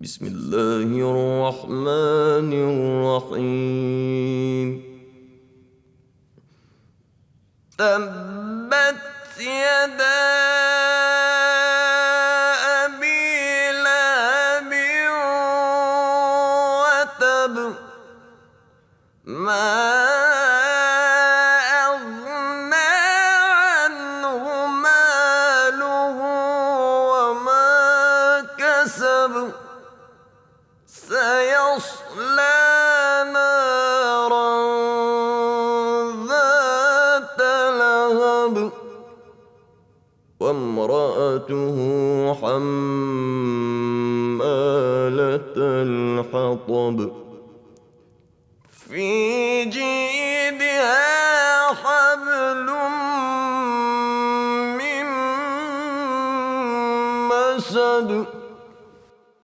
بسم الله الرحمن الرحيم. تبت يدا أبي لهب وتب ما أغنى عنه ماله وما كسب سيصلى نارا ذات لهب وامرأته حمالة الحطب